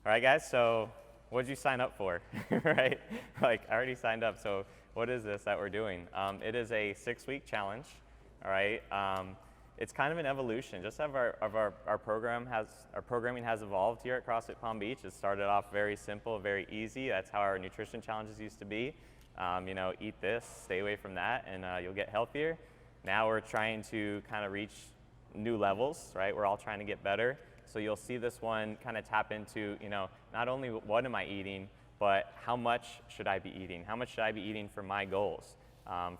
All right, guys, so what did you sign up for, right? Like, I already signed up, so what is this that we're doing? It is a 6-week challenge, all right? It's kind of an evolution. Just as our programming has evolved here at CrossFit Palm Beach. It started off very simple, very easy. That's how our nutrition challenges used to be. You know, eat this, stay away from that, and you'll get healthier. Now we're trying to kind of reach new levels, right? We're all trying to get better. So you'll see this one kind of tap into, you know, not only what am I eating, but how much should I be eating? How much should I be eating for my goals,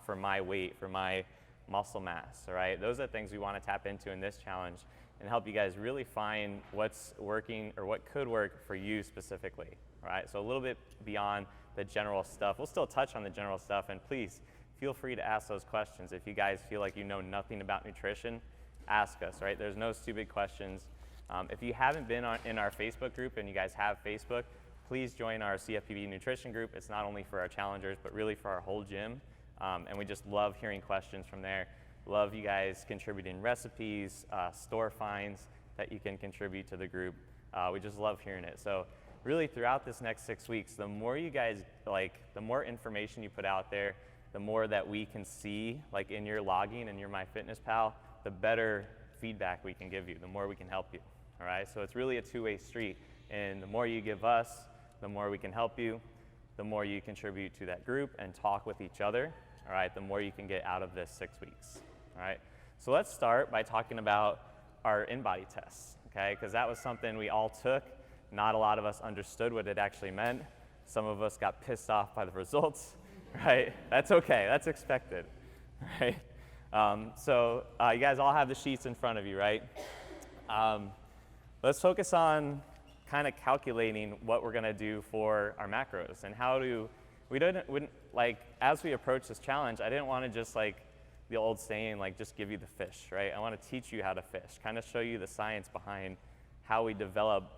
for my weight, for my muscle mass, all right? Those are things we want to tap into in this challenge and help you guys really find what's working or what could work for you specifically, all right? So a little bit beyond the general stuff. We'll still touch on the general stuff, and please feel free to ask those questions. If you guys feel like you know nothing about nutrition, ask us, right? There's no stupid questions. If you haven't been in our Facebook group and you guys have Facebook, please join our CFPB Nutrition group. It's not only for our challengers, but really for our whole gym. And we just love hearing questions from there. Love you guys contributing recipes, store finds that you can contribute to the group. We just love hearing it. So really throughout this next 6 weeks, the more you guys, the more information you put out there, the more that we can see, like in your logging and your MyFitnessPal, the better feedback we can give you, the more we can help you. All right, so it's really a two-way street, and the more you give us, the more we can help you, the more you contribute to that group and talk with each other, all right, the more you can get out of this 6 weeks, all right? So let's start by talking about our InBody tests, okay, because that was something we all took. Not a lot of us understood what it actually meant. Some of us got pissed off by the results, right? That's okay, that's expected, right? So you guys all have the sheets in front of you, right? Let's focus on kind of calculating what we're going to do for our macros and how to, as we approach this challenge, I didn't want to just like the old saying, like just give you the fish, right? I want to teach you how to fish, kind of show you the science behind how we develop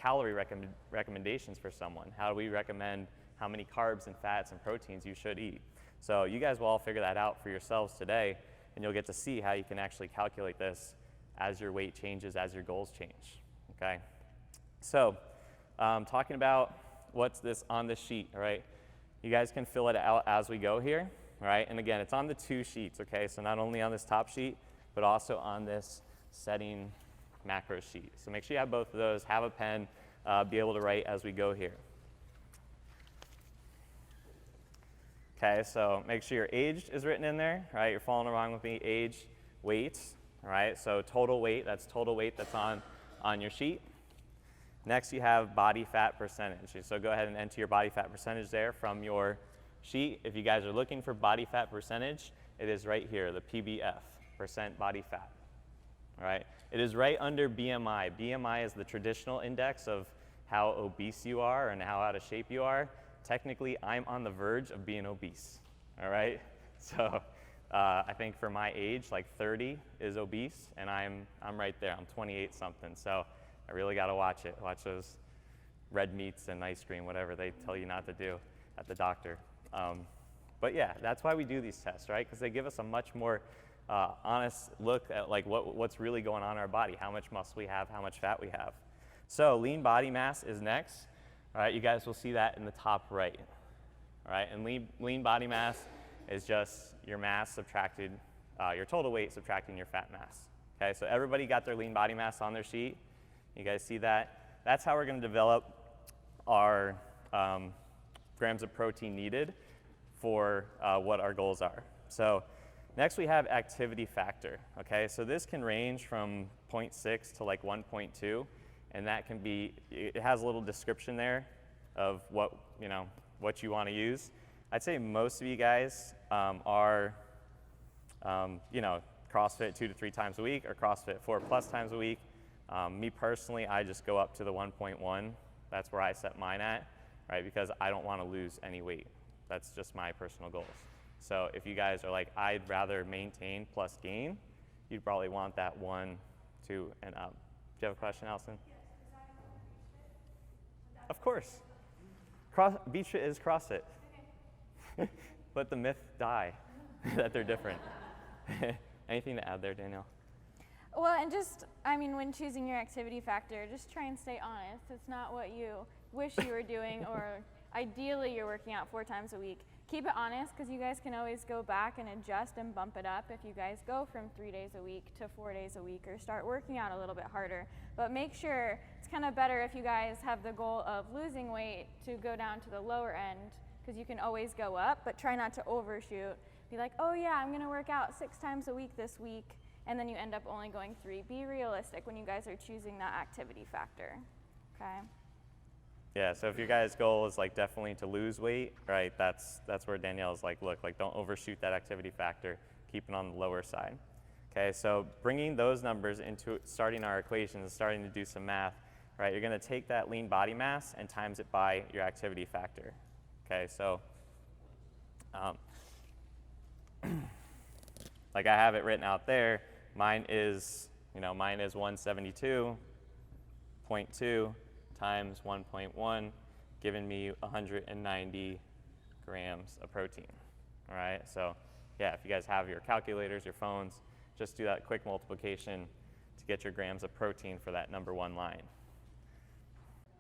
calorie recommendations for someone. How do we recommend how many carbs and fats and proteins you should eat? So you guys will all figure that out for yourselves today, and you'll get to see how you can actually calculate this as your weight changes, as your goals change, okay? So talking about what's this on this sheet, all right? You guys can fill it out as we go here, all right? And again, it's on the 2 sheets, okay? So not only on this top sheet, but also on this setting macro sheet. So make sure you have both of those, have a pen, be able to write as we go here. Okay, so make sure your age is written in there, right? You're following along with me, age, weight, all right? So total weight that's on your sheet. Next, you have body fat percentage. So go ahead and enter your body fat percentage there from your sheet. If you guys are looking for body fat percentage, it is right here, the PBF, percent body fat, all right? It is right under BMI. BMI is the traditional index of how obese you are and how out of shape you are. Technically, I'm on the verge of being obese, all right? So I think for my age, like 30 is obese, and I'm right there. I'm 28 something, so I really got to watch it. Watch those red meats and ice cream, whatever they tell you not to do at the doctor. But yeah, that's why we do these tests, right? Because they give us a much more honest look at like what's really going on in our body, how much muscle we have, how much fat we have. So lean body mass is next. All right, you guys will see that in the top right. All right, and lean body mass is just your mass subtracted, your total weight subtracting your fat mass. Okay, so everybody got their lean body mass on their sheet. You guys see that? That's how we're going to develop our grams of protein needed for what our goals are. So next we have activity factor. Okay, so this can range from 0.6 to like 1.2. And that can be, it has a little description there of what you want to use. I'd say most of you guys are, CrossFit 2 to 3 times a week or CrossFit 4+ times a week. Me personally, I just go up to the 1.1. That's where I set mine at, right? Because I don't want to lose any weight. That's just my personal goals. So if you guys are like, I'd rather maintain plus gain, you'd probably want that 1, 2, and up. Do you have a question, Allison? Of course. Beach Fit is CrossFit. Okay. Let the myth die that they're different. Anything to add there, Danielle? Well, and just, I mean, when choosing your activity factor, just try and stay honest. It's not what you wish you were doing, or ideally you're working out 4 times a week. Keep it honest, because you guys can always go back and adjust and bump it up if you guys go from 3 days a week to 4 days a week, or start working out a little bit harder. But make sure, it's kind of better if you guys have the goal of losing weight to go down to the lower end, because you can always go up, but try not to overshoot. Be like, oh yeah, I'm gonna work out 6 times a week this week, and then you end up only going 3. Be realistic when you guys are choosing that activity factor, okay? Yeah, so if your guys' goal is like definitely to lose weight, right, that's where Danielle's like, look, like don't overshoot that activity factor, keep it on the lower side. Okay, so bringing those numbers into starting our equations, starting to do some math, right, you're gonna take that lean body mass and times it by your activity factor. Okay, so like I have it written out there, mine is 172.2 times 1.1, giving me 190 grams of protein. All right, so yeah, if you guys have your calculators, your phones, just do that quick multiplication to get your grams of protein for that number 1 line.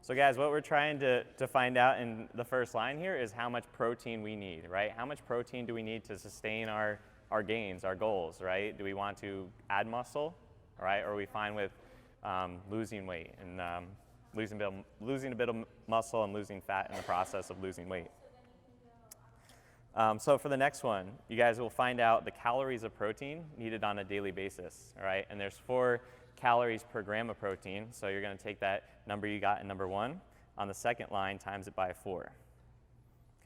So guys, what we're trying to find out in the first line here is how much protein we need, right? How much protein do we need to sustain our gains, our goals, right? Do we want to add muscle, right? Or are we fine with losing weight and losing a bit of muscle and losing fat in the process of losing weight? So for the next one, you guys will find out the calories of protein needed on a daily basis, all right? And there's 4 calories per gram of protein, so you're gonna take that number you got in number 1 on the second line, times it by 4.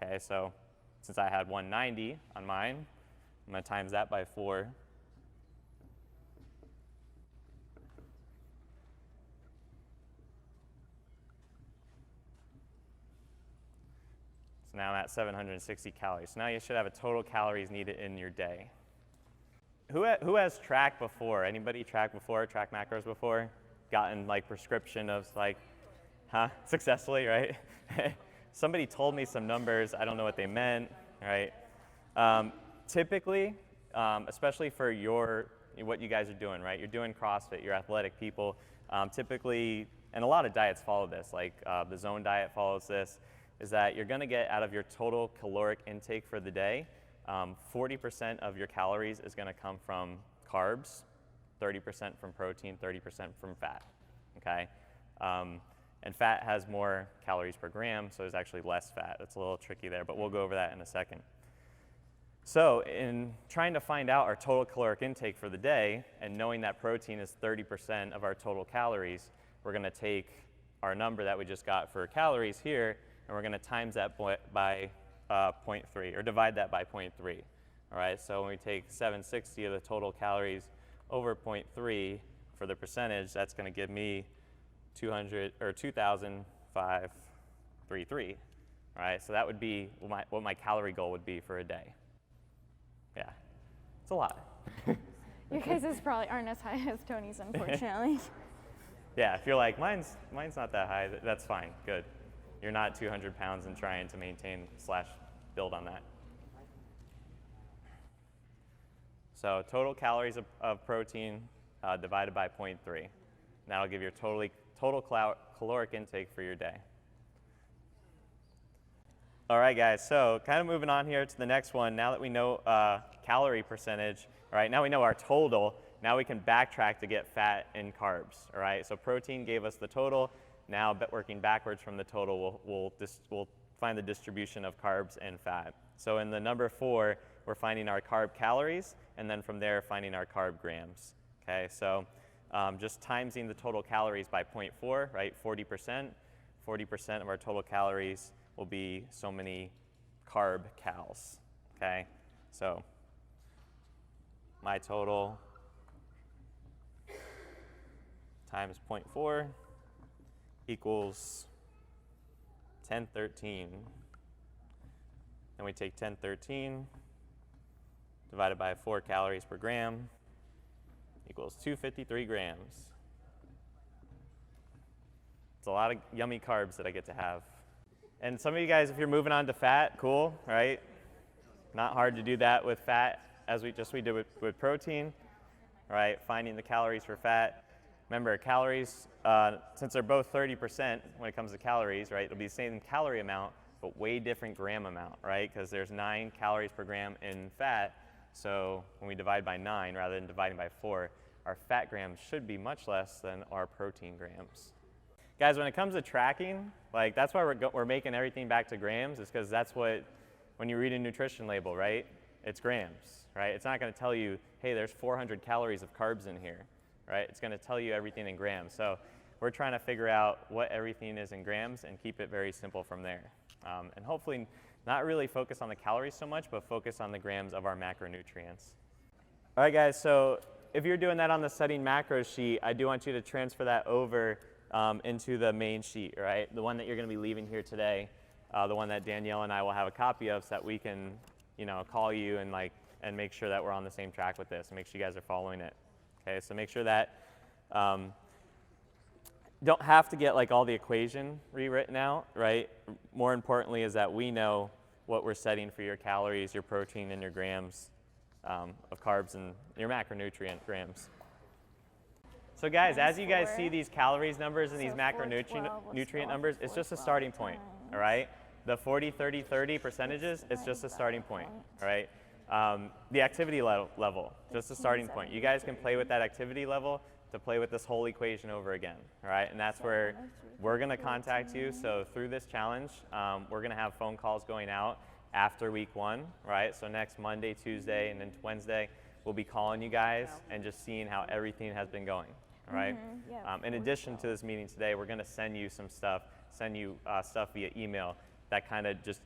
Okay, so since I had 190 on mine, I'm gonna times that by 4. So now I'm at 760 calories. So now you should have a total calories needed in your day. Who has tracked before? Anybody tracked before, tracked macros before? Gotten like prescription of like, successfully, right? Somebody told me some numbers, I don't know what they meant, right? Typically, especially for what you guys are doing, right? You're doing CrossFit, you're athletic people. Typically, and a lot of diets follow this, like the Zone diet follows this, is that you're gonna get out of your total caloric intake for the day, 40% of your calories is gonna come from carbs, 30% from protein, 30% from fat, okay? And fat has more calories per gram, so there's actually less fat. It's a little tricky there, but we'll go over that in a second. So in trying to find out our total caloric intake for the day, and knowing that protein is 30% of our total calories, we're gonna take our number that we just got for calories here, and we're gonna times that by 0.3, or divide that by 0.3. All right, so when we take 760 of the total calories over 0.3 for the percentage, that's gonna give me 2,533. All right, so that would be what my calorie goal would be for a day. Yeah, it's a lot. Your guys' probably aren't as high as Tony's, unfortunately. Yeah, if you're like, mine's not that high, that's fine, good. You're not 200 pounds and trying to maintain / build on that. So total calories of protein divided by 0.3. That'll give your total caloric intake for your day. All right, guys, so kind of moving on here to the next one. Now that we know calorie percentage, all right, now we know our total, now we can backtrack to get fat and carbs, all right? So protein gave us the total. Now, working backwards from the total, we'll find the distribution of carbs and fat. So in the number 4, we're finding our carb calories, and then from there, finding our carb grams, okay? So just timesing the total calories by 0.4, right, 40%. 40% of our total calories will be so many carb cals, okay? So my total times 0.4 equals 1013. Then we take 1013 divided by 4 calories per gram equals 253 grams. It's a lot of yummy carbs that I get to have. And some of you guys, if you're moving on to fat, cool, right? Not hard to do that with fat as we did with protein, right? Finding the calories for fat. Remember, calories, since they're both 30% when it comes to calories, right? It'll be the same calorie amount, but way different gram amount, right? Because there's 9 calories per gram in fat. So when we divide by 9 rather than dividing by 4, our fat grams should be much less than our protein grams. Guys, when it comes to tracking, like that's why we're making everything back to grams, is because that's what, when you read a nutrition label, right? It's grams, right? It's not going to tell you, hey, there's 400 calories of carbs in here, right? It's going to tell you everything in grams. So we're trying to figure out what everything is in grams and keep it very simple from there. And hopefully not really focus on the calories so much, but focus on the grams of our macronutrients. All right, guys, so if you're doing that on the setting macros sheet, I do want you to transfer that over into the main sheet, right? The one that you're going to be leaving here today, the one that Danielle and I will have a copy of, so that we can, you know, call you and make sure that we're on the same track with this and make sure you guys are following it. Okay, so make sure that don't have to get like all the equation rewritten out, right? More importantly is that we know what we're setting for your calories, your protein, and your grams of carbs and your macronutrient grams. So guys, as you guys see these calories numbers and these macronutrient numbers, it's just a starting point, all right? The 40, 30, 30 percentages, it's just a starting point, all right? The activity level, just a starting point. You guys can play with that activity level to play with this whole equation over again, all right? And that's where we're gonna contact you. So through this challenge, we're gonna have phone calls going out after week 1, right? So next Monday, Tuesday, and then Wednesday, we'll be calling you guys and just seeing how everything has been going, all right? In addition to this meeting today, we're gonna send you some stuff, stuff via email that kind of just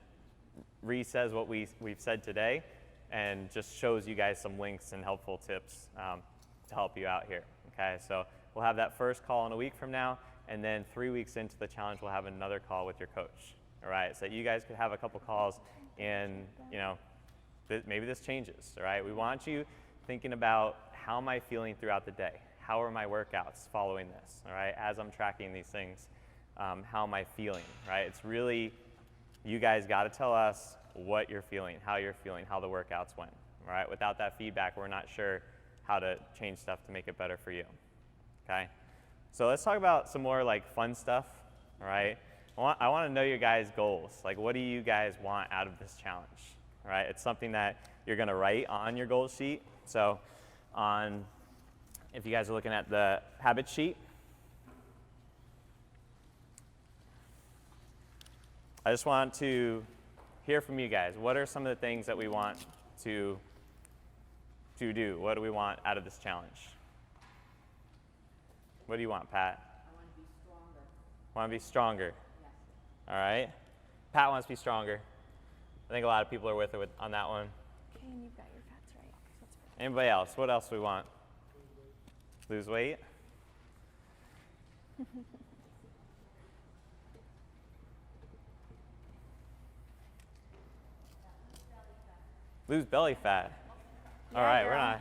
re-says what we've said today and just shows you guys some links and helpful tips to help you out here, okay? So we'll have that first call in a week from now, and then 3 weeks into the challenge, we'll have another call with your coach, all right? So you guys could have a couple calls and, you know, maybe this changes, all right? We want you thinking about, how am I feeling throughout the day? How are my workouts following this, all right? As I'm tracking these things, how am I feeling, right? It's really, you guys got to tell us what you're feeling, how the workouts went, all right? Without that feedback, we're not sure how to change stuff to make it better for you, okay? So let's talk about some more like fun stuff, all right? I want to know your guys' goals. Like, what do you guys want out of this challenge, all right? It's something that you're going to write on your goals sheet. So if you guys are looking at the habit sheet, I just want to hear from you guys. What are some of the things that we want to do? What do we want out of this challenge? What do you want, Pat? I want to be stronger. Want to be stronger? Yes. All right. Pat wants to be stronger. I think a lot of people are with her on that one. Okay, and you've got your fats right. That's perfect. Anybody else? What else do we want? Lose weight? Lose belly fat. All right, we're not.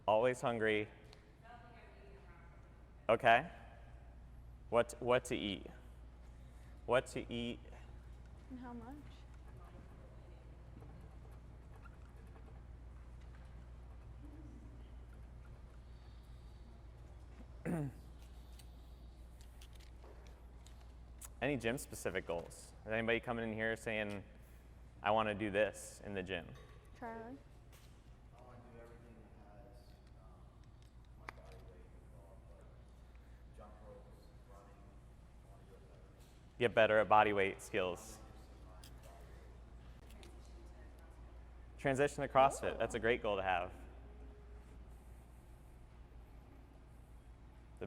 Always hungry. Okay. What to eat? What to eat? And how much? Any gym specific goals? Is anybody coming in here saying, I want to do this in the gym? Charlie? I want to do everything that has my body weight involved, like jump ropes, running. I want to go to that. Get better at body weight skills. Transition to CrossFit. That's a great goal to have.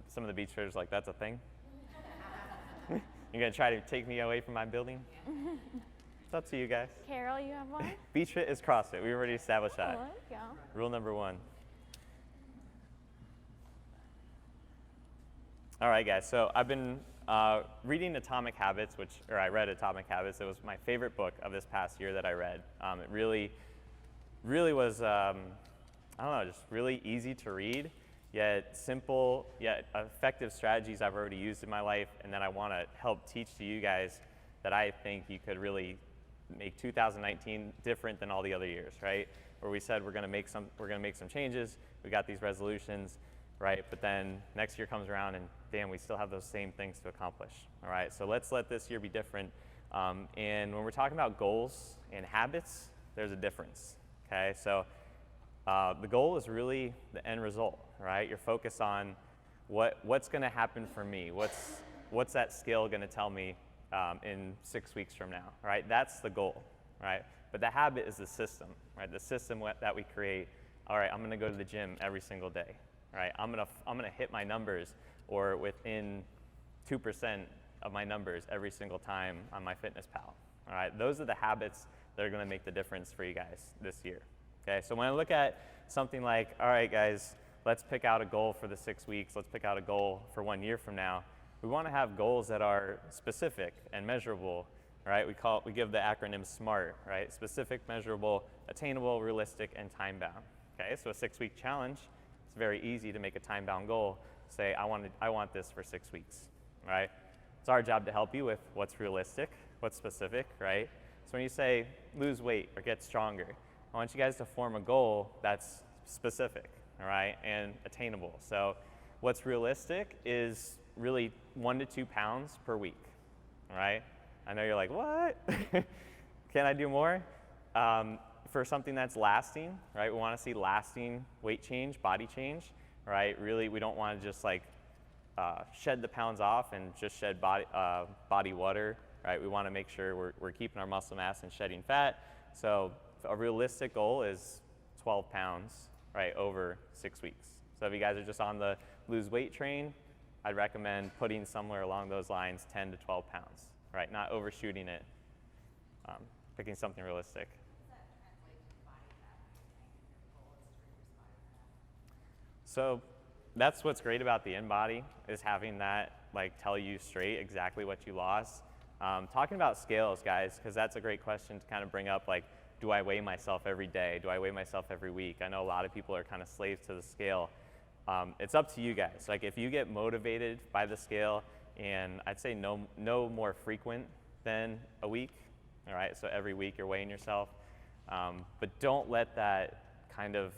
Some of the beach trainers are like, that's a thing? You're going to try to take me away from my building? It's up to you guys. Carol, you have one? Beach fit is CrossFit. We already established Oh, that. there you go. Rule number 1. All right, guys. So I've been reading Atomic Habits, I read Atomic Habits. It was my favorite book of this past year that I read. It really was, I don't know, just really easy to read. yet simple, yet effective strategies I've already used in my life, and then I want to help teach to you guys that I think you could really make 2019 different than all the other years, right? Where we said we're going to make some changes, we got these resolutions, right? But then next year comes around and damn, we still have those same things to accomplish, all right? So let's let this year be different. And when we're talking about goals and habits, there's a difference, okay? So the goal is really the end result, right? You're focused on what's going to happen for me. What's that scale going to tell me in 6 weeks from now, right? That's the goal, right? But the habit is the system, right? The system that we create. All right, I'm going to go to the gym every single day, right? I'm going to hit my numbers or within 2% of my numbers every single time on MyFitnessPal. All right, those are the habits that are going to make the difference for you guys this year. Okay, so when I look at something like, all right, guys, let's pick out a goal for the 6 weeks. Let's pick out a goal for 1 year from now. We want to have goals that are specific and measurable, right? We give the acronym S.M.A.R.T, right? Specific, measurable, attainable, realistic, and time-bound. Okay, so a 6-week challenge, it's very easy to make a time-bound goal. Say, I want this for 6 weeks, right? It's our job to help you with what's realistic, what's specific, right? So when you say lose weight or get stronger, I want you guys to form a goal that's specific, all right, and attainable. So what's realistic is really 1 to 2 pounds per week, all right? I know you're like, what? Can I do more? For something that's lasting, right? We want to see lasting weight change, body change, right? Really, we don't want to just like shed the pounds off and just shed body water, right? We want to make sure we're keeping our muscle mass and shedding fat. So a realistic goal is 12 pounds, right, over 6 weeks. So if you guys are just on the lose weight train, I'd recommend putting somewhere along those lines 10 to 12 pounds, right? Not overshooting it, picking something realistic. So that's what's great about the InBody is having that like tell you straight exactly what you lost. Talking about scales, guys, because that's a great question to kind of bring up, like, do I weigh myself every day? Do I weigh myself every week? I know a lot of people are kind of slaves to the scale. It's up to you guys. Like if you get motivated by the scale, and I'd say no more frequent than a week, all right? So every week you're weighing yourself, but don't let that kind of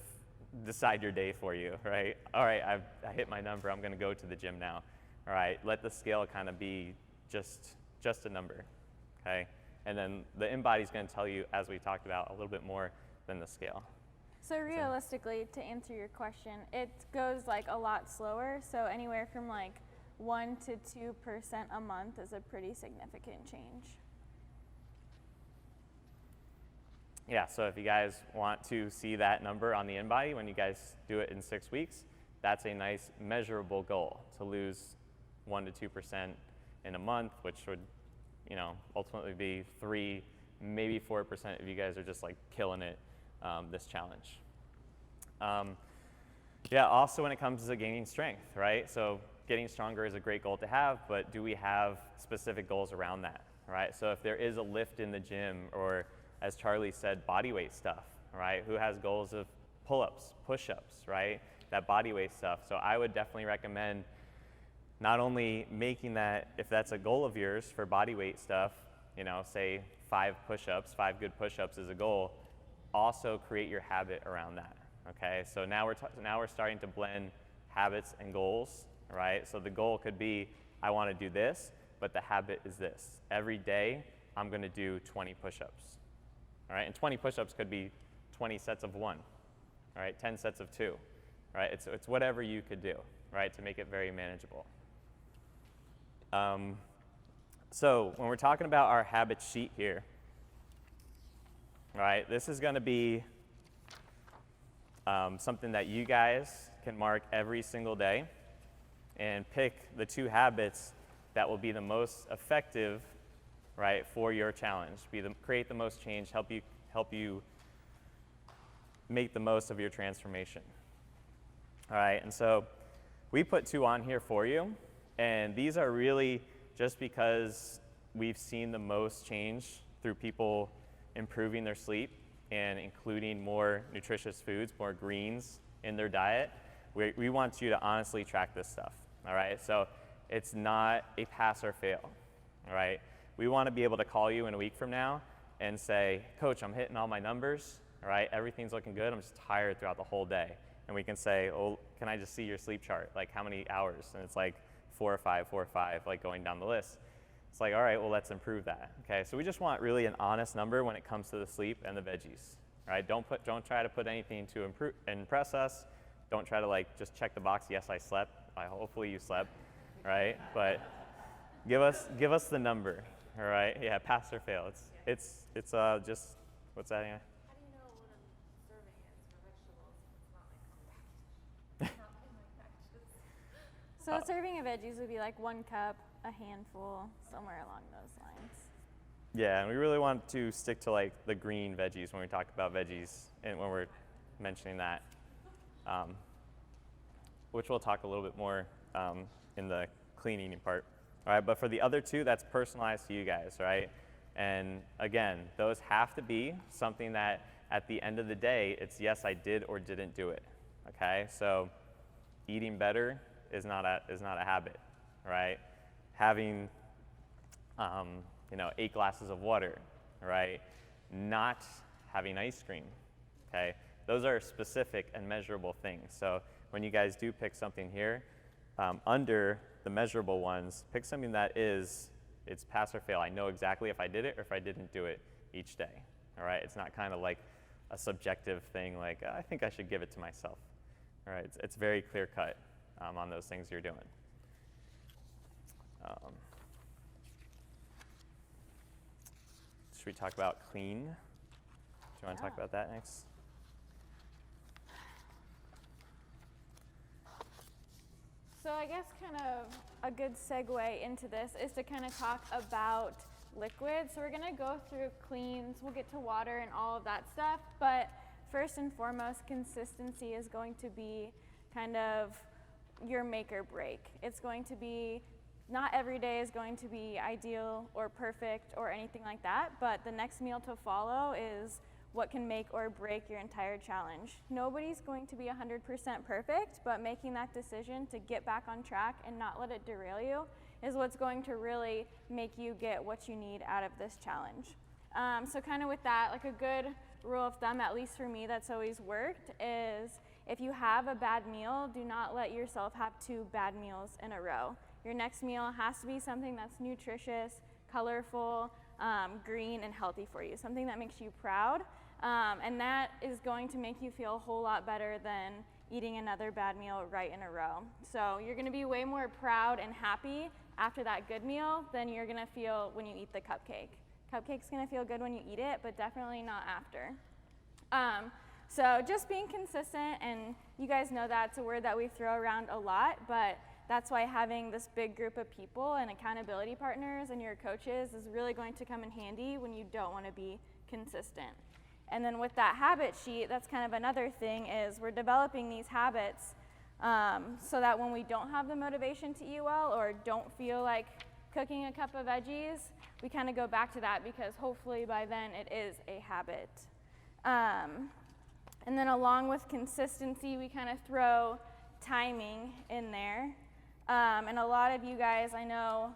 decide your day for you, right? All right, I hit my number, I'm gonna go to the gym now. All right, let the scale kind of be just a number, okay? And then the InBody is gonna tell you, as we talked about, a little bit more than the scale. So realistically, to answer your question, it goes like a lot slower. So anywhere from like 1 to 2% a month is a pretty significant change. Yeah, so if you guys want to see that number on the InBody when you guys do it in 6 weeks, that's a nice measurable goal to lose 1 to 2% in a month, which would, you know, ultimately be 3, maybe 4% if you guys are just like killing it this challenge. Yeah, also when it comes to gaining strength, right? So getting stronger is a great goal to have, but do we have specific goals around that, right? So if there is a lift in the gym, or as Charlie said, body weight stuff, right? Who has goals of pull-ups, push-ups, right? That body weight stuff. So I would definitely recommend not only making that, if that's a goal of yours for body weight stuff, you know, say 5 push-ups, 5 good push-ups is a goal, also create your habit around that, okay? So now we're starting to blend habits and goals, right? So the goal could be, I wanna do this, but the habit is this. Every day, I'm gonna do 20 push-ups, all right? And 20 push-ups could be 20 sets of 1, all right? 10 sets of 2, right? It's whatever you could do, right, to make it very manageable. So when we're talking about our habit sheet here, all right, this is gonna be something that you guys can mark every single day and pick the 2 habits that will be the most effective, right, for your challenge. Create the most change, help you make the most of your transformation. All right, and so we put 2 on here for you, and these are really just because we've seen the most change through people improving their sleep and including more nutritious foods, more greens in their diet. We want you to honestly track this stuff, all right? So it's not a pass or fail, all right? We want to be able to call you in a week from now and say, Coach, I'm hitting all my numbers, all right? Everything's looking good. I'm just tired throughout the whole day. And we can say, oh, can I just see your sleep chart? Like, how many hours? And it's like 4 or 5, 4 or 5, like going down the list. It's like, all right, well, let's improve that, okay? So we just want really an honest number when it comes to the sleep and the veggies, all right? Don't try to put anything to impress us. Don't try to like just check the box, yes, I slept. Hopefully you slept, right? But give us the number, all right? Yeah, pass or fail. It's just, what's that, Anna? How do you know what a serving is for vegetables if it's not like on the package? So a serving of veggies would be like 1 cup, a handful, somewhere along those lines. Yeah, and we really want to stick to like the green veggies when we talk about veggies and when we're mentioning that, which we'll talk a little bit more in the clean eating part. All right, but for the other 2, that's personalized to you guys, right? And again, those have to be something that at the end of the day, it's yes, I did or didn't do it, okay? So eating better is not a habit, right? Having, 8 glasses of water, right? Not having ice cream, okay? Those are specific and measurable things. So when you guys do pick something here, under the measurable ones, pick something that it's pass or fail. I know exactly if I did it or if I didn't do it each day, all right? It's not kind of like a subjective thing like, I think I should give it to myself, all right? It's very clear cut on those things you're doing. Should we talk about clean? Do you want to talk about that next? So I guess kind of a good segue into this is to kind of talk about liquids. So we're going to go through cleans, we'll get to water and all of that stuff, but first and foremost, consistency is going to be kind of your make or break. It's going to be, not every day is going to be ideal or perfect or anything like that, but the next meal to follow is what can make or break your entire challenge. Nobody's going to be 100% perfect, but making that decision to get back on track and not let it derail you is what's going to really make you get what you need out of this challenge. So kind of with that, like a good rule of thumb, at least for me, that's always worked, is if you have a bad meal, do not let yourself have 2 bad meals in a row. Your next meal has to be something that's nutritious, colorful, green, and healthy for you, something that makes you proud, and that is going to make you feel a whole lot better than eating another bad meal right in a row. So you're gonna be way more proud and happy after that good meal than you're gonna feel when you eat the cupcake. Cupcake's gonna feel good when you eat it, but definitely not after. So just being consistent, and you guys know that's a word that we throw around a lot, but that's why having this big group of people and accountability partners and your coaches is really going to come in handy when you don't want to be consistent. And then with that habit sheet, that's kind of another thing, is we're developing these habits so that when we don't have the motivation to eat well or don't feel like cooking a cup of veggies, we kind of go back to that because hopefully by then it is a habit. And then along with consistency, we kind of throw timing in there. And a lot of you guys, I know,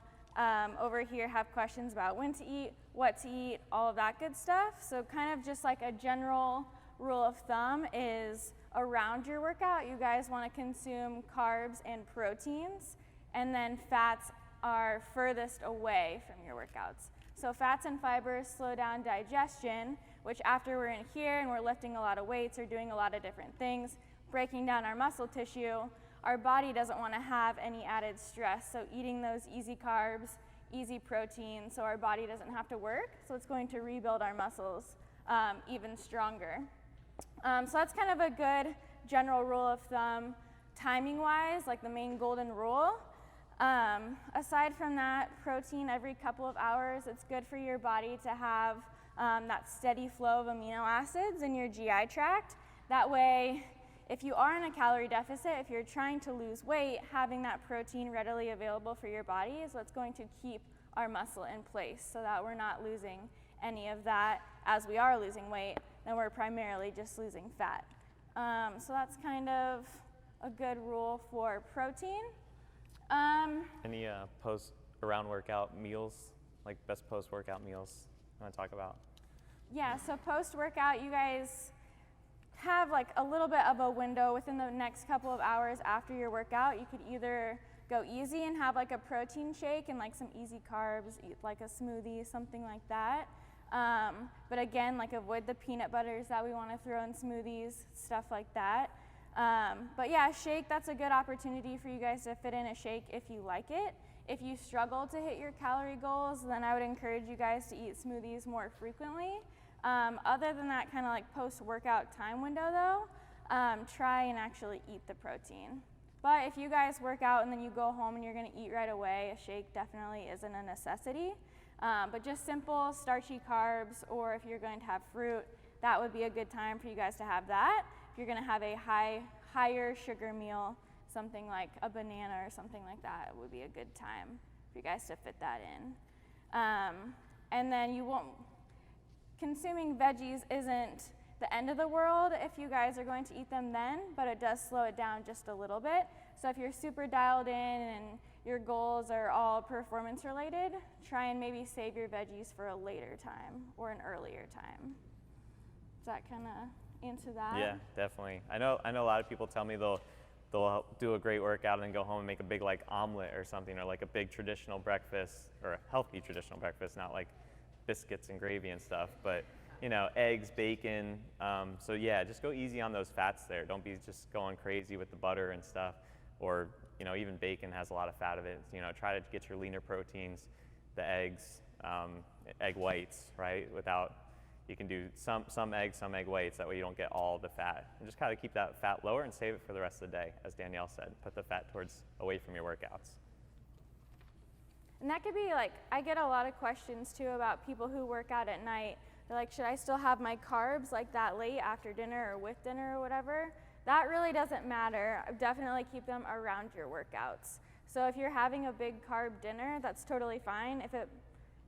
over here have questions about when to eat, what to eat, all of that good stuff. So kind of just like a general rule of thumb is around your workout, you guys want to consume carbs and proteins, and then fats are furthest away from your workouts. So fats and fibers slow down digestion, which after we're in here and we're lifting a lot of weights or doing a lot of different things, breaking down our muscle tissue, our body doesn't want to have any added stress. So eating those easy carbs, easy protein, so our body doesn't have to work. So it's going to rebuild our muscles even stronger. So that's kind of a good general rule of thumb, timing-wise, like the main golden rule. Aside from that, protein every couple of hours, it's good for your body to have that steady flow of amino acids in your GI tract. That way, if you are in a calorie deficit, if you're trying to lose weight, having that protein readily available for your body is what's going to keep our muscle in place so that we're not losing any of that as we are losing weight, then we're primarily just losing fat. So that's kind of a good rule for protein. Any around workout meals, like best post-workout meals you want to talk about? Yeah, so post-workout, you guys have like a little bit of a window within the next couple of hours after your workout. You could either go easy and have like a protein shake and like some easy carbs, eat like a smoothie, something like that. But again, like avoid the peanut butters that we want to throw in smoothies, stuff like that. But yeah, shake, that's a good opportunity for you guys to fit in a shake if you like it. If you struggle to hit your calorie goals, then I would encourage you guys to eat smoothies more frequently. Other than that kind of like post-workout time window though, try and actually eat the protein. But if you guys work out and then you go home and you're gonna eat right away, a shake definitely isn't a necessity. But just simple starchy carbs, or if you're going to have fruit, that would be a good time for you guys to have that. If you're gonna have a higher sugar meal, something like a banana or something like that, it would be a good time for you guys to fit that in. And then consuming veggies isn't the end of the world if you guys are going to eat them then, but it does slow it down just a little bit. So if you're super dialed in and your goals are all performance related, try and maybe save your veggies for a later time or an earlier time. Does that kind of answer that? Yeah, definitely. I know a lot of people tell me they'll do a great workout and then go home and make a big like omelet or something, or like a big traditional breakfast, or a healthy traditional breakfast, not like biscuits and gravy and stuff, but you know, eggs, bacon. So yeah, just go easy on those fats there. Don't be just going crazy with the butter and stuff, or you know, even bacon has a lot of fat of it. You know, try to get your leaner proteins, the eggs, egg whites, right? You can do some eggs, some egg whites. That way you don't get all the fat. And just kind of keep that fat lower and save it for the rest of the day, as Danielle said. Put the fat away from your workouts. And that could be like, I get a lot of questions too about people who work out at night. They're like, should I still have my carbs like that late after dinner or with dinner or whatever? That really doesn't matter. Definitely keep them around your workouts. So if you're having a big carb dinner, that's totally fine.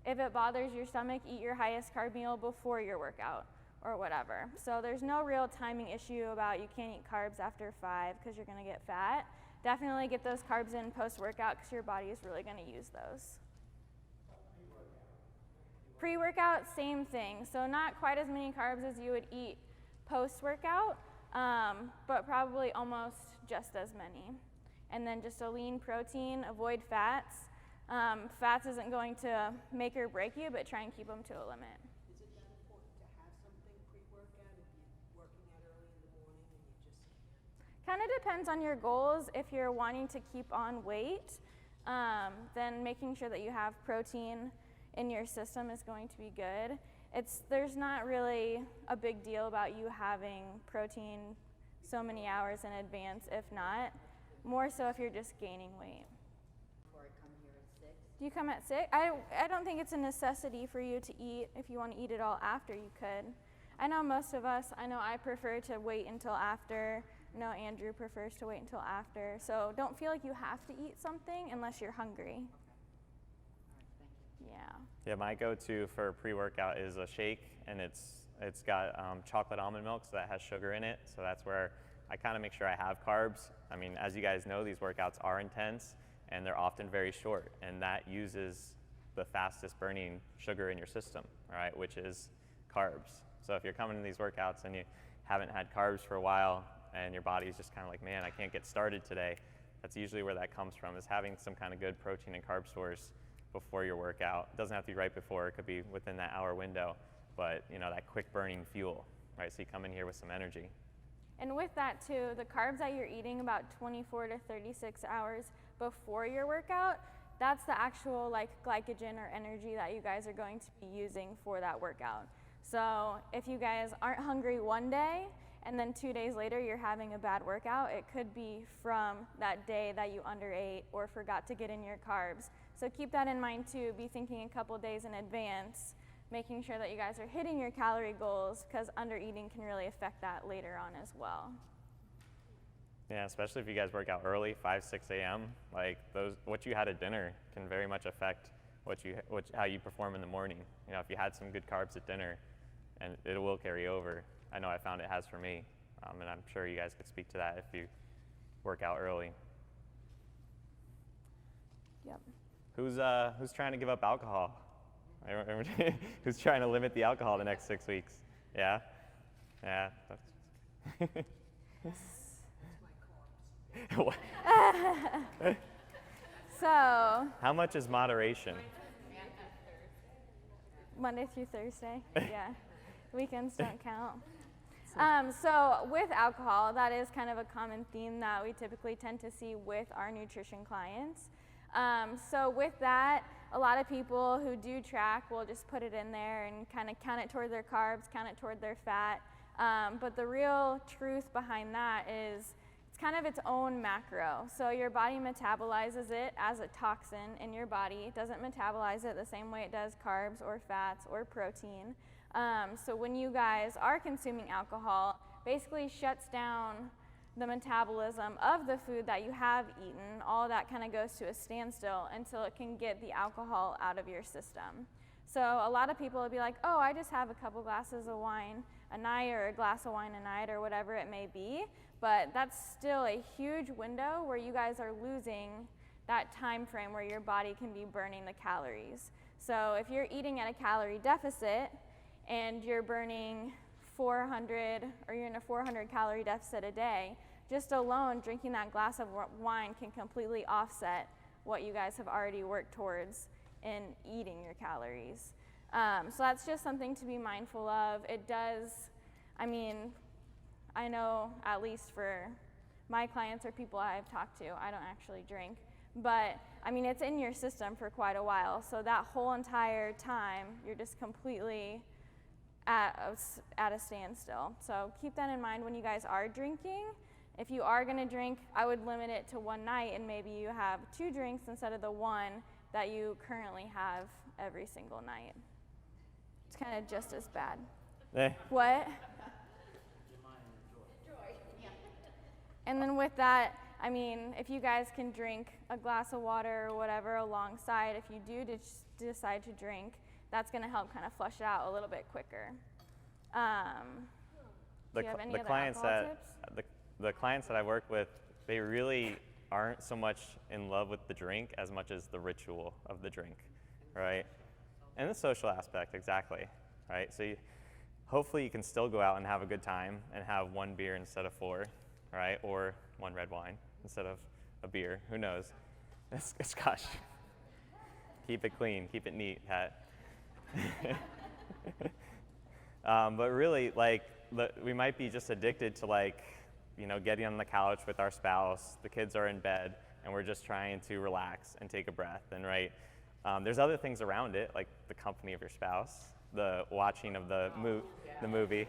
If it bothers your stomach, eat your highest carb meal before your workout or whatever. So there's no real timing issue about you can't eat carbs after 5 because you're gonna get fat. Definitely get those carbs in post-workout because your body is really gonna use those. Pre-workout, same thing. So not quite as many carbs as you would eat post-workout, but probably almost just as many. And then just a lean protein, avoid fats. Fats isn't going to make or break you, but try and keep them to a limit. Is it that important to have something pre-workout if you're working out early in the morning and you just can't? Kind of depends on your goals. If you're wanting to keep on weight, then making sure that you have protein in your system is going to be good. There's not really a big deal about you having protein so many hours in advance, if not. More so if you're just gaining weight. Before I come here at 6? Do you come at 6? I don't think it's a necessity for you to eat. If you want to eat it all after, you could. I know most of us, I prefer to wait until after. I know Andrew prefers to wait until after. So don't feel like you have to eat something unless you're hungry. Yeah. Yeah, my go-to for pre-workout is a shake, and it's got chocolate almond milk, so that has sugar in it. So that's where I kind of make sure I have carbs. I mean, as you guys know, these workouts are intense, and they're often very short, and that uses the fastest burning sugar in your system, all right, which is carbs. So if you're coming to these workouts and you haven't had carbs for a while, and your body's just kind of like, man, I can't get started today, that's usually where that comes from, is having some kind of good protein and carb stores before your workout. It doesn't have to be right before, it could be within that hour window, but you know, that quick burning fuel, right? So you come in here with some energy. And with that too, the carbs that you're eating about 24 to 36 hours before your workout, that's the actual like glycogen or energy that you guys are going to be using for that workout. So if you guys aren't hungry one day and then 2 days later you're having a bad workout, it could be from that day that you underate or forgot to get in your carbs. So keep that in mind too. Be thinking a couple days in advance, making sure that you guys are hitting your calorie goals, because undereating can really affect that later on as well. Yeah, especially if you guys work out early, 5, 6 a.m. Like what you had at dinner can very much affect how you perform in the morning. You know, if you had some good carbs at dinner, and it will carry over. I know I found it has for me, and I'm sure you guys could speak to that if you work out early. Yep. Who's trying to give up alcohol? Who's trying to limit the alcohol the next 6 weeks? Yeah? Yeah. What? So, How much is moderation? Monday through Thursday, yeah. Weekends don't count. So with alcohol, that is kind of a common theme that we typically tend to see with our nutrition clients. So with that, a lot of people who do track will just put it in there and kind of count it toward their carbs, count it toward their fat. But the real truth behind that is it's kind of its own macro. So your body metabolizes it as a toxin in your body. It doesn't metabolize it the same way it does carbs or fats or protein. So when you guys are consuming alcohol, basically shuts down the metabolism of the food that you have eaten. All that kind of goes to a standstill until it can get the alcohol out of your system. So a lot of people will be like, oh, I just have a couple glasses of wine a night or a glass of wine a night or whatever it may be. But that's still a huge window where you guys are losing that time frame where your body can be burning the calories. So if you're eating at a calorie deficit and you're burning 400 or you're in a 400 calorie deficit a day, just alone drinking that glass of wine can completely offset what you guys have already worked towards in eating your calories. So that's just something to be mindful of. It does, I mean, I know at least for my clients or people I've talked to, I don't actually drink, but I mean, it's in your system for quite a while. So that whole entire time, you're just completely at a standstill. So keep that in mind when you guys are drinking. If you are gonna drink, I would limit it to one night and maybe you have 2 drinks instead of the 1 that you currently have every single night. It's kind of just as bad. What? And then with that, I mean, if you guys can drink a glass of water or whatever alongside, if you do decide to drink, that's going to help kind of flush it out a little bit quicker. Do you have any other alcohol tips? The clients that I work with, they really aren't so much in love with the drink as much as the ritual of the drink, right? And the social aspect, exactly, right? So hopefully you can still go out and have a good time and have 1 beer instead of 4, right? Or 1 red wine instead of a beer, who knows? Gosh, keep it clean, keep it neat, Pat. But really, like, we might be just addicted to, like, you know, getting on the couch with our spouse, the kids are in bed, and we're just trying to relax and take a breath, and right? There's other things around it, like the company of your spouse, the watching of the movie.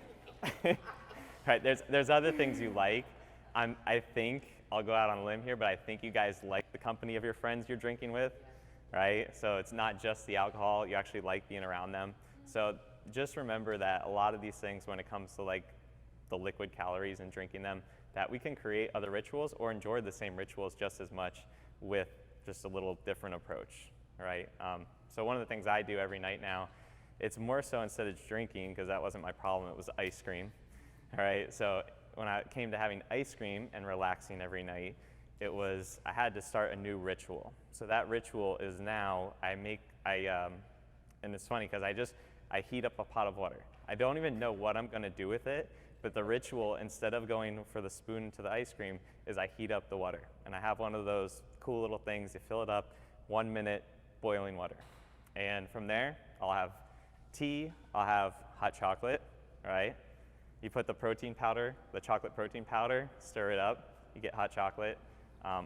Right, there's other things you like. I think, I'll go out on a limb here, but I think you guys like the company of your friends you're drinking with, right? So it's not just the alcohol, you actually like being around them. So just remember that a lot of these things, when it comes to like the liquid calories and drinking them, that we can create other rituals or enjoy the same rituals just as much with just a little different approach, right? So one of the things I do every night now, it's more so instead of drinking, because that wasn't my problem, it was ice cream, all right? So when I came to having ice cream and relaxing every night, I had to start a new ritual. So that ritual is now, and it's funny because I heat up a pot of water. I don't even know what I'm gonna do with it, but the ritual, instead of going for the spoon to the ice cream, is I heat up the water. And I have one of those cool little things, you fill it up, 1 minute boiling water. And from there, I'll have tea, I'll have hot chocolate, right? You put the protein powder, the chocolate protein powder, stir it up, you get hot chocolate.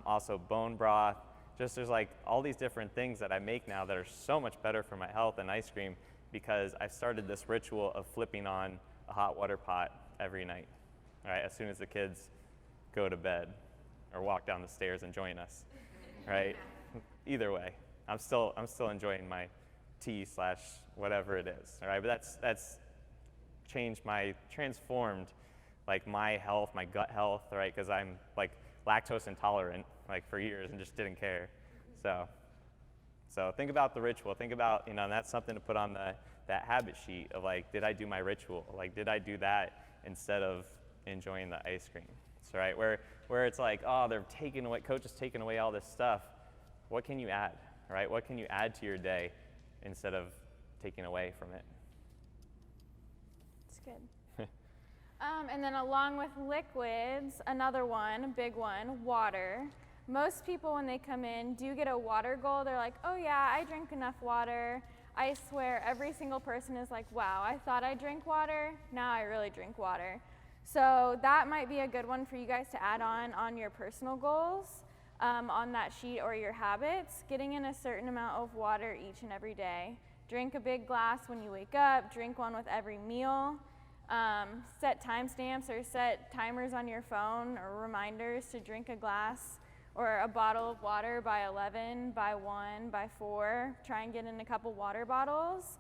Also bone broth, just there's like all these different things that I make now that are so much better for my health than ice cream because I've started this ritual of flipping on a hot water pot every night, right? As soon as the kids go to bed or walk down the stairs and join us, right? Either way, I'm still enjoying my tea / whatever it is, all right? But that's transformed like my health, my gut health, right? Because I'm like lactose intolerant like for years and just didn't care. So think about the ritual. Think about, you know, and that's something to put on that habit sheet of like, did I do my ritual? Like, did I do that instead of enjoying the ice cream, right? Where it's like, oh, they're taking away, coach is taking away all this stuff. What can you add, right? What can you add to your day instead of taking away from it? It's good. And then along with liquids, another one, a big one, water. Most people when they come in do get a water goal. They're like, oh yeah, I drink enough water. I swear every single person is like, wow, I thought I drank water, now I really drink water. So that might be a good one for you guys to add on your personal goals on that sheet, or your habits, getting in a certain amount of water each and every day. Drink a big glass when you wake up, drink one with every meal. Set timestamps or set timers on your phone or reminders to drink a glass or a bottle of water by 11, by 1, by 4. Try and get in a couple water bottles.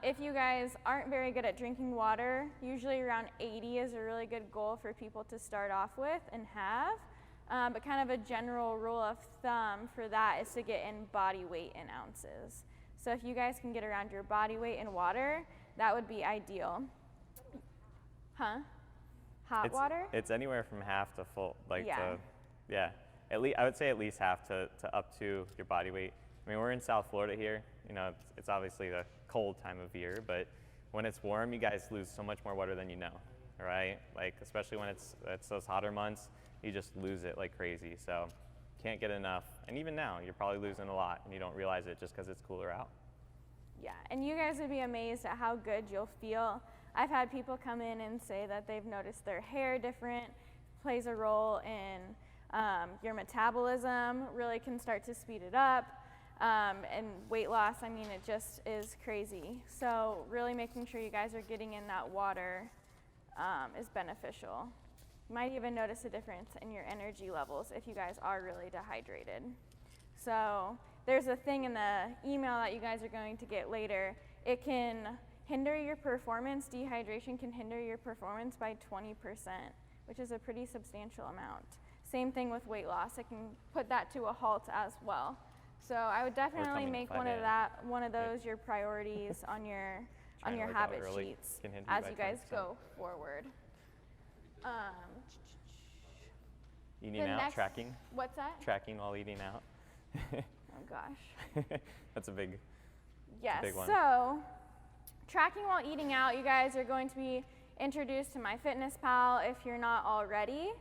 If you guys aren't very good at drinking water, usually around 80 is a really good goal for people to start off with and have. But kind of a general rule of thumb for that is to get in body weight in ounces. So if you guys can get around your body weight in water, that would be ideal. Huh? Hot water? It's anywhere from half to full, like Yeah. yeah. At least I would say at least half to up to your body weight. I mean, we're in South Florida here. You know, it's obviously the cold time of year, but when it's warm, you guys lose so much more water than you know, right? Like especially when it's those hotter months, you just lose it like crazy. So can't get enough. And even now, you're probably losing a lot, and you don't realize it just because it's cooler out. Yeah, and you guys would be amazed at how good you'll feel. I've had people come in and say that they've noticed their hair different, plays a role in your metabolism, really can start to speed it up, and weight loss, I mean, it just is crazy. So really making sure you guys are getting in that water is beneficial. You might even notice a difference in your energy levels if you guys are really dehydrated. So there's a thing in the email that you guys are going to get later. It can hinder your performance. Dehydration can hinder your performance by 20%, which is a pretty substantial amount. Same thing with weight loss. It can put that to a halt as well. So I would definitely make one of those your priorities on your habit sheets as you guys go forward. Eating out, tracking. What's that? Tracking while eating out. Oh gosh. That's a big, yes. big one. So tracking while eating out, you guys are going to be introduced to MyFitnessPal if you're not already.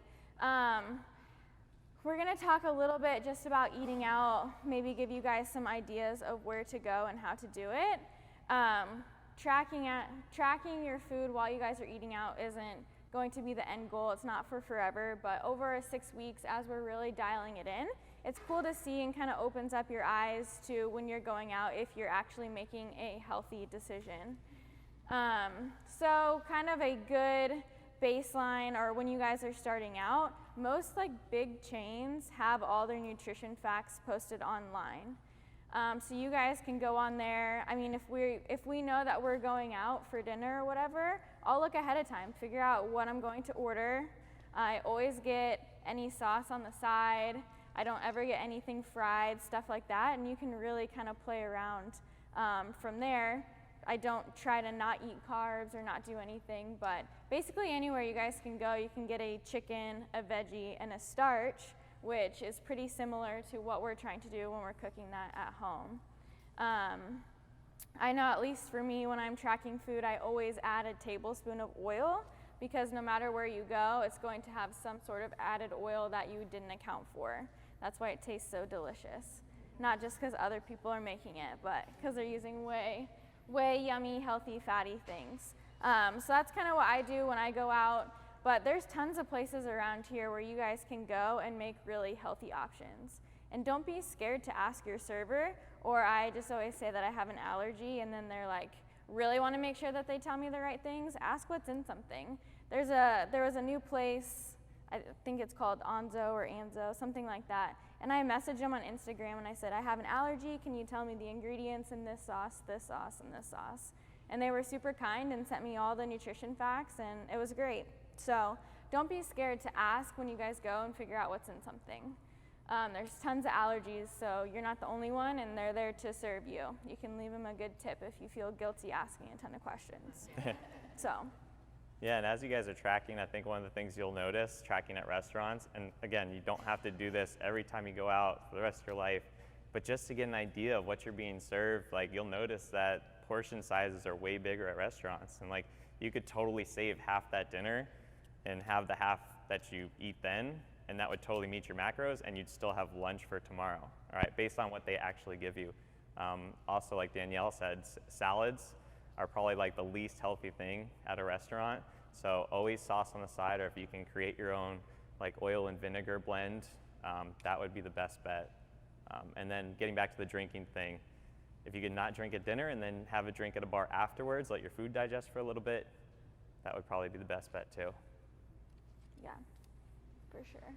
We're going to talk a little bit just about eating out, maybe give you guys some ideas of where to go and how to do it. Tracking your food while you guys are eating out isn't going to be the end goal. It's not for forever, but over 6 weeks, as we're really dialing it in, it's cool to see and kind of opens up your eyes to when you're going out if you're actually making a healthy decision. So kind of a good baseline, or when you guys are starting out, most like big chains have all their nutrition facts posted online. So you guys can go on there. I mean, if we know that we're going out for dinner or whatever, I'll look ahead of time, figure out what I'm going to order. I always get any sauce on the side. I don't ever get anything fried, stuff like that, and you can really kind of play around from there. I don't try to not eat carbs or not do anything, but basically anywhere you guys can go, you can get a chicken, a veggie, and a starch, which is pretty similar to what we're trying to do when we're cooking that at home. I know at least for me, when I'm tracking food, I always add a tablespoon of oil, because no matter where you go, it's going to have some sort of added oil that you didn't account for. That's why it tastes so delicious. Not just because other people are making it, but because they're using way yummy, healthy, fatty things. So that's kind of what I do when I go out. But there's tons of places around here where you guys can go and make really healthy options. And don't be scared to ask your server, or I just always say that I have an allergy, and then they're like, really want to make sure that they tell me the right things? Ask what's in something. There was a new place, I think it's called Onzo or Anzo, something like that. And I messaged them on Instagram and I said, I have an allergy, can you tell me the ingredients in this sauce, and this sauce? And they were super kind and sent me all the nutrition facts, and it was great. So don't be scared to ask when you guys go and figure out what's in something. There's tons of allergies, so you're not the only one, and they're there to serve you. You can leave them a good tip if you feel guilty asking a ton of questions. So. Yeah, and as you guys are tracking, I think one of the things you'll notice tracking at restaurants, and again, you don't have to do this every time you go out for the rest of your life, but just to get an idea of what you're being served, like you'll notice that portion sizes are way bigger at restaurants, and like you could totally save half that dinner and have the half that you eat then, and that would totally meet your macros, and you'd still have lunch for tomorrow, all right, based on what they actually give you. Also, like Danielle said, salads are probably like the least healthy thing at a restaurant. So always sauce on the side, or if you can create your own like oil and vinegar blend, that would be the best bet. And then getting back to the drinking thing, if you could not drink at dinner and then have a drink at a bar afterwards, let your food digest for a little bit, that would probably be the best bet too. Yeah, for sure.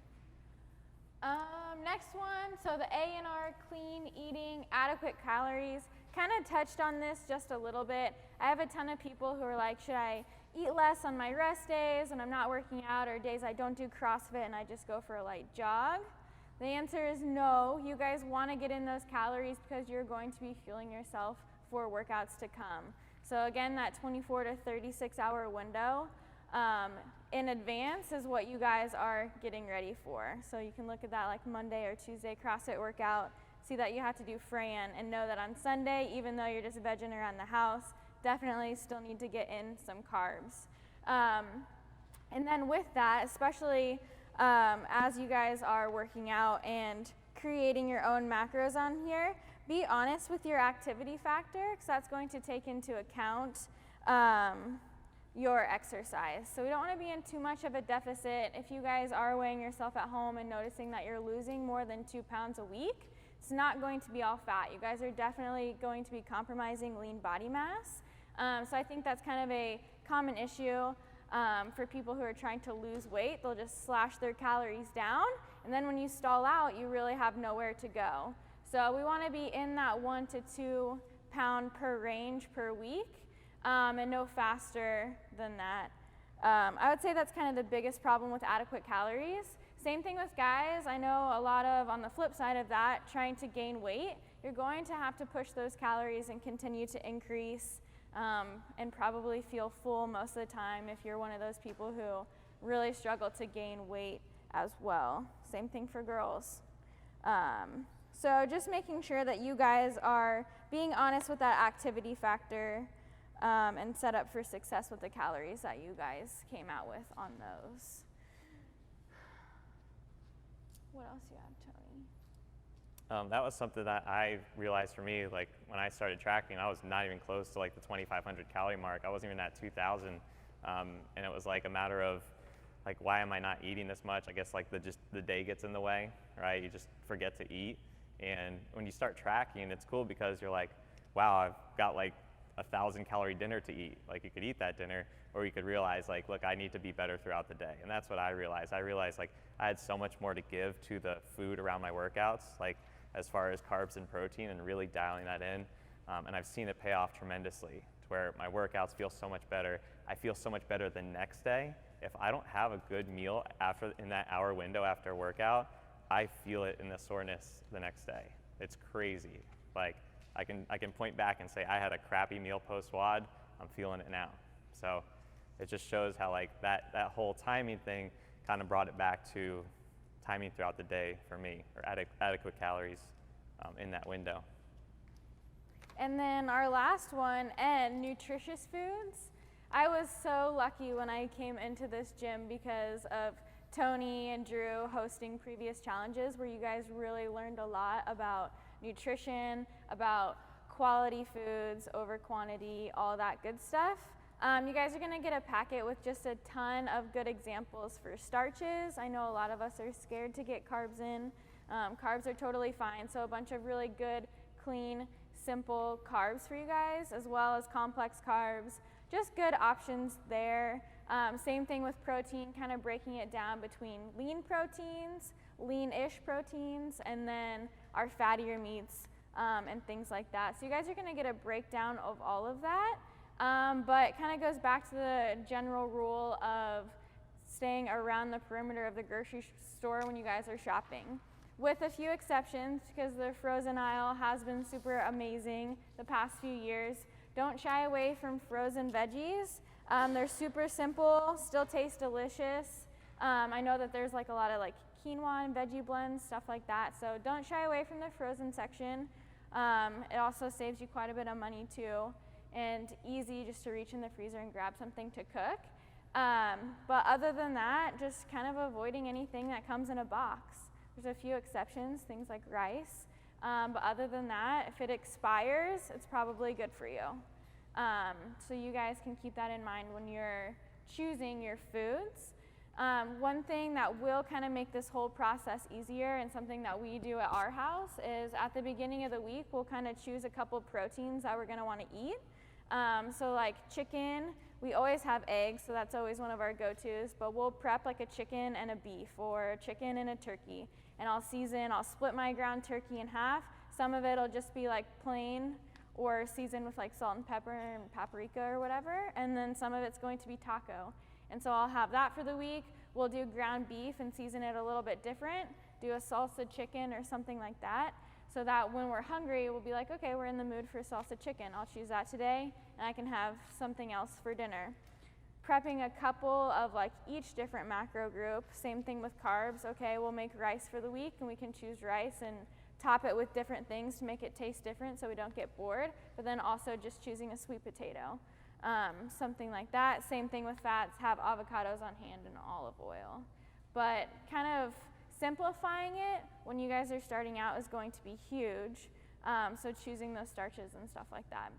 Next one, so the A&R, clean eating, adequate calories. Kind of touched on this just a little bit. I have a ton of people who are like, should I eat less on my rest days when I'm not working out, or days I don't do CrossFit and I just go for a light jog? The answer is no. You guys want to get in those calories because you're going to be fueling yourself for workouts to come. So again, that 24 to 36 hour window in advance is what you guys are getting ready for. So you can look at that like Monday or Tuesday CrossFit workout, see that you have to do Fran, and know that on Sunday, even though you're just vegging around the house, definitely still need to get in some carbs. And then with that, especially as you guys are working out and creating your own macros on here, be honest with your activity factor, because that's going to take into account your exercise. So we don't want to be in too much of a deficit. If you guys are weighing yourself at home and noticing that you're losing more than 2 pounds a week, it's not going to be all fat. You guys are definitely going to be compromising lean body mass. So I think that's kind of a common issue for people who are trying to lose weight. They'll just slash their calories down, and then when you stall out, you really have nowhere to go. So we want to be in that 1 to 2 pound per range per week, and no faster than that. I would say that's kind of the biggest problem with adequate calories. Same thing with guys. I know a lot of, on the flip side of that, trying to gain weight, you're going to have to push those calories and continue to increase and probably feel full most of the time if you're one of those people who really struggle to gain weight as well. Same thing for girls. So just making sure that you guys are being honest with that activity factor and set up for success with the calories that you guys came out with on those. What else do you have, Tony? That was something that I realized for me, like when I started tracking, I was not even close to like the 2,500 calorie mark. I wasn't even at 2,000, and it was like a matter of like, why am I not eating this much? I guess like the day gets in the way, right? You just forget to eat, and when you start tracking, it's cool because you're like, wow, I've got like 1,000 calorie dinner to eat. Like you could eat that dinner, or you could realize like, look, I need to be better throughout the day. And that's what I realized. I realized like I had so much more to give to the food around my workouts, like as far as carbs and protein, and really dialing that in. And I've seen it pay off tremendously to where my workouts feel so much better. I feel so much better the next day. If I don't have a good meal in that hour window after a workout, I feel it in the soreness the next day. It's crazy. Like I can point back and say I had a crappy meal post-WOD, I'm feeling it now. So it just shows how like that whole timing thing kind of brought it back to timing throughout the day for me, or adequate calories in that window. And then our last one, N, nutritious foods. I was so lucky when I came into this gym because of Tony and Drew hosting previous challenges where you guys really learned a lot about nutrition, about quality foods over quantity, all that good stuff. You guys are gonna get a packet with just a ton of good examples for starches. I know a lot of us are scared to get carbs in. Carbs are totally fine, so a bunch of really good, clean, simple carbs for you guys, as well as complex carbs. Just good options there. Same thing with protein, kind of breaking it down between lean proteins, lean-ish proteins, and then our fattier meats and things like that. So you guys are gonna get a breakdown of all of that, but it kind of goes back to the general rule of staying around the perimeter of the grocery store when you guys are shopping. With a few exceptions, because the frozen aisle has been super amazing the past few years. Don't shy away from frozen veggies. They're super simple, still taste delicious. I know that there's like a lot of like quinoa and veggie blends, stuff like that. So don't shy away from the frozen section. It also saves you quite a bit of money too, and easy just to reach in the freezer and grab something to cook. But other than that, just kind of avoiding anything that comes in a box. There's a few exceptions, things like rice. But other than that, if it expires, it's probably good for you. So you guys can keep that in mind when you're choosing your foods. One thing that will kind of make this whole process easier, and something that we do at our house, is at the beginning of the week, we'll kind of choose a couple proteins that we're going to want to eat. So like chicken, we always have eggs, so that's always one of our go-tos, but we'll prep like a chicken and a beef, or a chicken and a turkey, and I'll split my ground turkey in half. Some of it'll just be like plain or seasoned with like salt and pepper and paprika or whatever, and then some of it's going to be taco. And so I'll have that for the week. We'll do ground beef and season it a little bit different, do a salsa chicken or something like that, so that when we're hungry, we'll be like, okay, we're in the mood for salsa chicken. I'll choose that today, and I can have something else for dinner. Prepping a couple of like each different macro group, same thing with carbs. Okay, we'll make rice for the week, and we can choose rice and top it with different things to make it taste different so we don't get bored, but then also just choosing a sweet potato. Something like that. Same thing with fats, have avocados on hand and olive oil. But kind of simplifying it when you guys are starting out is going to be huge. So choosing those starches and stuff like that.